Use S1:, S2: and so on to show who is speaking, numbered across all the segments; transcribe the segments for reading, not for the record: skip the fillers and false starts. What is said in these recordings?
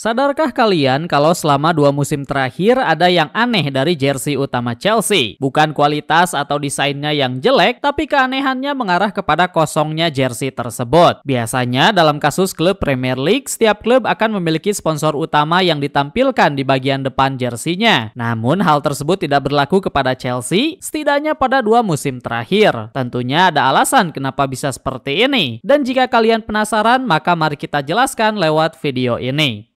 S1: Sadarkah kalian kalau selama 2 musim terakhir ada yang aneh dari jersey utama Chelsea? Bukan kualitas atau desainnya yang jelek, tapi keanehannya mengarah kepada kosongnya jersey tersebut. Biasanya dalam kasus klub Premier League, setiap klub akan memiliki sponsor utama yang ditampilkan di bagian depan jersey-nya. Namun hal tersebut tidak berlaku kepada Chelsea, setidaknya pada 2 musim terakhir. Tentunya ada alasan kenapa bisa seperti ini. Dan jika kalian penasaran, maka mari kita jelaskan lewat video ini.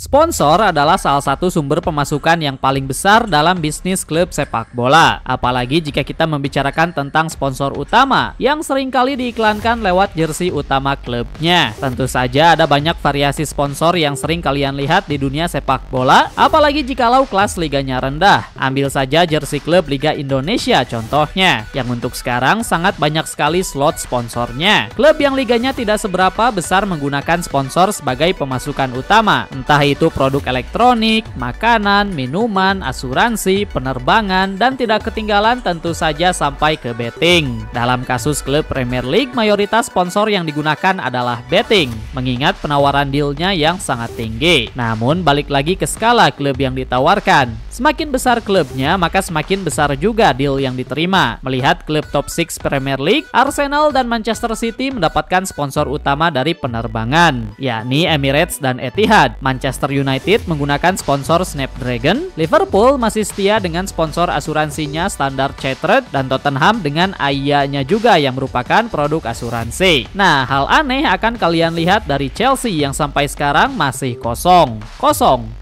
S1: Sponsor adalah salah satu sumber pemasukan yang paling besar dalam bisnis klub sepak bola. Apalagi jika kita membicarakan tentang sponsor utama yang seringkali diiklankan lewat jersey utama klubnya. Tentu saja ada banyak variasi sponsor yang sering kalian lihat di dunia sepak bola, apalagi jikalau kelas liganya rendah. Ambil saja jersey klub Liga Indonesia contohnya, yang untuk sekarang sangat banyak sekali slot sponsornya. Klub yang liganya tidak seberapa besar menggunakan sponsor sebagai pemasukan utama, entah itu produk elektronik, makanan, minuman, asuransi, penerbangan, dan tidak ketinggalan tentu saja sampai ke betting. Dalam kasus klub Premier League, mayoritas sponsor yang digunakan adalah betting, mengingat penawaran dealnya yang sangat tinggi. Namun balik lagi ke skala klub yang ditawarkan. Semakin besar klubnya, maka semakin besar juga deal yang diterima. Melihat klub top 6 Premier League, Arsenal dan Manchester City mendapatkan sponsor utama dari penerbangan, yakni Emirates dan Etihad. Manchester United menggunakan sponsor Snapdragon, Liverpool masih setia dengan sponsor asuransinya Standard Chartered, dan Tottenham dengan AIA-nya juga yang merupakan produk asuransi. Nah, hal aneh akan kalian lihat dari Chelsea yang sampai sekarang masih kosong.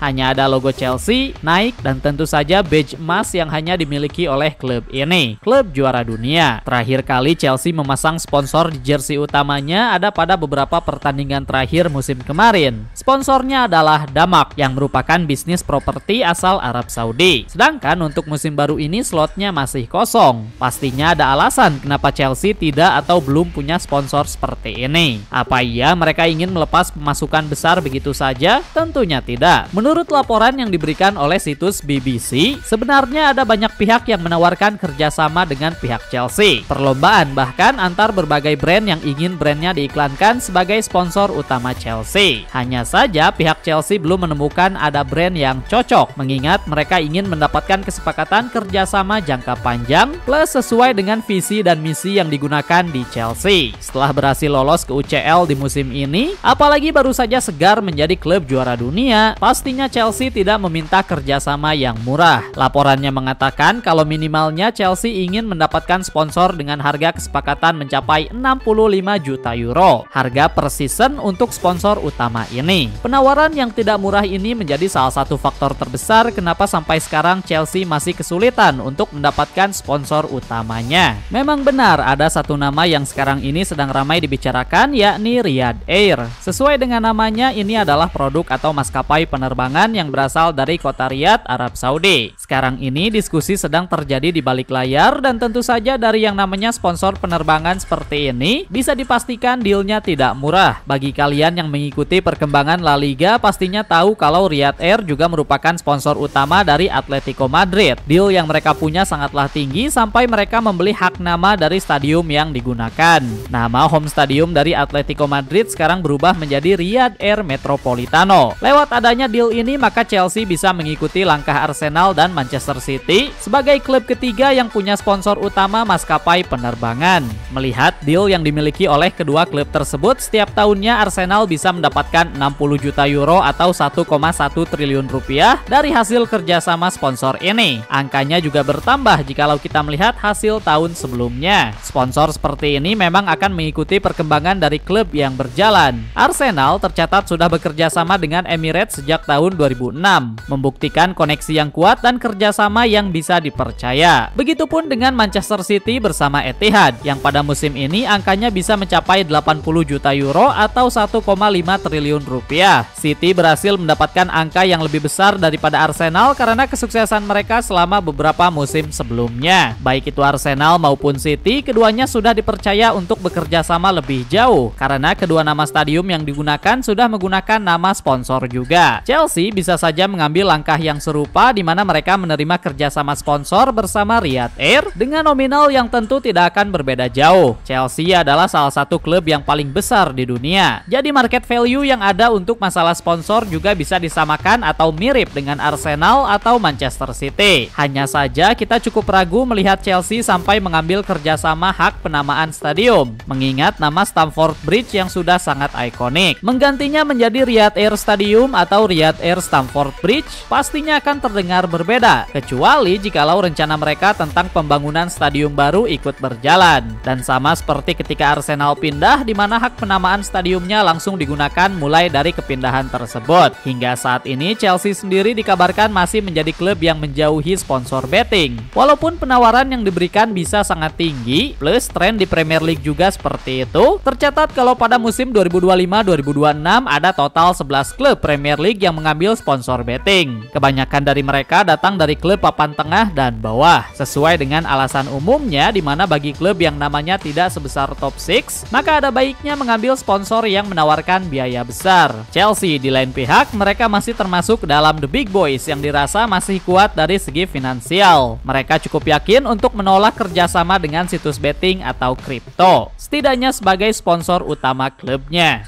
S1: Hanya ada logo Chelsea, Nike, dan tentu saja badge emas yang hanya dimiliki oleh klub ini, klub juara dunia. Terakhir kali Chelsea memasang sponsor di jersey utamanya ada pada beberapa pertandingan terakhir musim kemarin. Sponsornya adalah Damak yang merupakan bisnis properti asal Arab Saudi. Sedangkan untuk musim baru ini slotnya masih kosong. Pastinya ada alasan kenapa Chelsea tidak atau belum punya sponsor seperti ini. Apa iya mereka ingin melepas pemasukan besar begitu saja? Tentunya tidak. Menurut laporan yang diberikan oleh situs BBC, sebenarnya ada banyak pihak yang menawarkan kerjasama dengan pihak Chelsea. Perlombaan bahkan antar berbagai brand yang ingin brandnya diiklankan sebagai sponsor utama Chelsea. Hanya saja pihak Chelsea belum menemukan ada brand yang cocok, mengingat mereka ingin mendapatkan kesepakatan kerjasama jangka panjang plus sesuai dengan visi dan misi yang digunakan di Chelsea. Setelah berhasil lolos ke UCL di musim ini, apalagi baru saja segar menjadi klub juara dunia, pastinya Chelsea tidak meminta kerjasama yang murah. Laporannya mengatakan kalau minimalnya Chelsea ingin mendapatkan sponsor dengan harga kesepakatan mencapai 65 juta euro, harga per season untuk sponsor utama ini. Penawaran yang tidak murah ini menjadi salah satu faktor terbesar kenapa sampai sekarang Chelsea masih kesulitan untuk mendapatkan sponsor utamanya. Memang benar ada satu nama yang sekarang ini sedang ramai dibicarakan, yakni Riyadh Air. Sesuai dengan namanya, ini adalah produk atau maskapai penerbangan yang berasal dari kota Riyadh, Arab Saudi. Sekarang ini diskusi sedang terjadi di balik layar, dan tentu saja dari yang namanya sponsor penerbangan seperti ini bisa dipastikan dealnya tidak murah. Bagi kalian yang mengikuti perkembangan La Liga pastinya tahu kalau Riyadh Air juga merupakan sponsor utama dari Atletico Madrid. Deal yang mereka punya sangatlah tinggi sampai mereka membeli hak nama dari stadium yang digunakan. Nama home stadium dari Atletico Madrid sekarang berubah menjadi Riyadh Air Metropolitano. Lewat adanya deal ini, maka Chelsea bisa mengikuti langkah Arsenal dan Manchester City sebagai klub ketiga yang punya sponsor utama maskapai penerbangan. Melihat deal yang dimiliki oleh kedua klub tersebut, setiap tahunnya Arsenal bisa mendapatkan 60 juta euro atau 1,1 triliun rupiah dari hasil kerjasama sponsor ini. Angkanya juga bertambah jikalau kita melihat hasil tahun sebelumnya. Sponsor seperti ini memang akan mengikuti perkembangan dari klub yang berjalan. Arsenal tercatat sudah bekerja sama dengan Emirates sejak tahun 2006, membuktikan koneksi yang kuat dan kerjasama yang bisa dipercaya. Begitupun dengan Manchester City bersama Etihad, yang pada musim ini angkanya bisa mencapai 80 juta euro atau 1,5 triliun rupiah. City berhasil berhasil mendapatkan angka yang lebih besar daripada Arsenal karena kesuksesan mereka selama beberapa musim sebelumnya. Baik itu Arsenal maupun City, keduanya sudah dipercaya untuk bekerja sama lebih jauh karena kedua nama stadium yang digunakan sudah menggunakan nama sponsor juga. Chelsea bisa saja mengambil langkah yang serupa di mana mereka menerima kerjasama sponsor bersama Riyadh Air dengan nominal yang tentu tidak akan berbeda jauh. Chelsea adalah salah satu klub yang paling besar di dunia. Jadi market value yang ada untuk masalah sponsor juga bisa disamakan atau mirip dengan Arsenal atau Manchester City. Hanya saja kita cukup ragu melihat Chelsea sampai mengambil kerjasama hak penamaan stadium, mengingat nama Stamford Bridge yang sudah sangat ikonik. Menggantinya menjadi Riyadh Air Stadium atau Riyadh Air Stamford Bridge pastinya akan terdengar berbeda, kecuali jikalau rencana mereka tentang pembangunan stadium baru ikut berjalan. Dan sama seperti ketika Arsenal pindah, di mana hak penamaan stadiumnya langsung digunakan mulai dari kepindahan tersebut. Hingga saat ini Chelsea sendiri dikabarkan masih menjadi klub yang menjauhi sponsor betting. Walaupun penawaran yang diberikan bisa sangat tinggi, plus tren di Premier League juga seperti itu, tercatat kalau pada musim 2025-2026 ada total 11 klub Premier League yang mengambil sponsor betting. Kebanyakan dari mereka datang dari klub papan tengah dan bawah. Sesuai dengan alasan umumnya, di mana bagi klub yang namanya tidak sebesar top 6, maka ada baiknya mengambil sponsor yang menawarkan biaya besar. Chelsea di lain pihak, mereka masih termasuk dalam the big boys yang dirasa masih kuat dari segi finansial. Mereka cukup yakin untuk menolak kerjasama dengan situs betting atau kripto, setidaknya sebagai sponsor utama klubnya.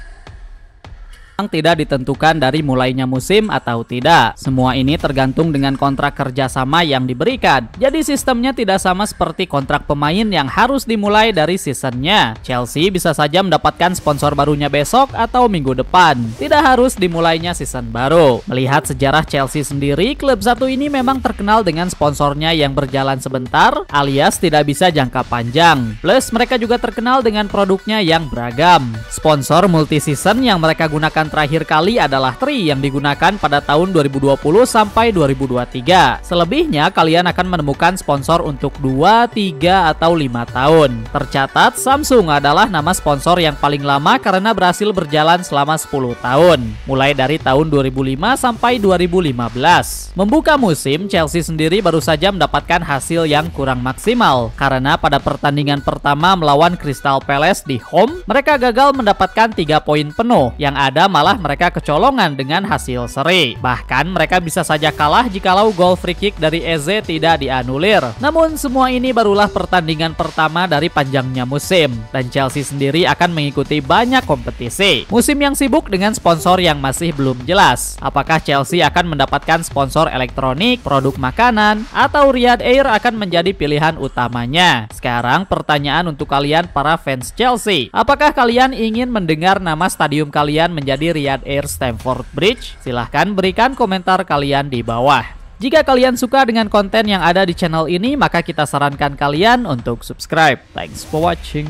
S1: Tidak ditentukan dari mulainya musim atau tidak. Semua ini tergantung dengan kontrak kerjasama yang diberikan. Jadi sistemnya tidak sama seperti kontrak pemain yang harus dimulai dari seasonnya. Chelsea bisa saja mendapatkan sponsor barunya besok atau minggu depan. Tidak harus dimulainya season baru. Melihat sejarah Chelsea sendiri, klub satu ini memang terkenal dengan sponsornya yang berjalan sebentar alias tidak bisa jangka panjang. Plus mereka juga terkenal dengan produknya yang beragam. Sponsor multi-season yang mereka gunakan terakhir kali adalah Tri yang digunakan pada tahun 2020 sampai 2023. Selebihnya kalian akan menemukan sponsor untuk 2, 3, atau 5 tahun. Tercatat Samsung adalah nama sponsor yang paling lama karena berhasil berjalan selama 10 tahun, mulai dari tahun 2005 sampai 2015. Membuka musim, Chelsea sendiri baru saja mendapatkan hasil yang kurang maksimal karena pada pertandingan pertama melawan Crystal Palace di home, mereka gagal mendapatkan 3 poin penuh, yang ada malah mereka kecolongan dengan hasil seri. Bahkan mereka bisa saja kalah jikalau gol free kick dari Eze tidak dianulir. Namun semua ini barulah pertandingan pertama dari panjangnya musim, dan Chelsea sendiri akan mengikuti banyak kompetisi. Musim yang sibuk dengan sponsor yang masih belum jelas. Apakah Chelsea akan mendapatkan sponsor elektronik, produk makanan, atau Riyadh Air akan menjadi pilihan utamanya? Sekarang pertanyaan untuk kalian para fans Chelsea. Apakah kalian ingin mendengar nama stadium kalian menjadi Riyadh Air Stamford Bridge? Silahkan berikan komentar kalian di bawah. Jika kalian suka dengan konten yang ada di channel ini, maka kita sarankan kalian untuk subscribe. Thanks for watching.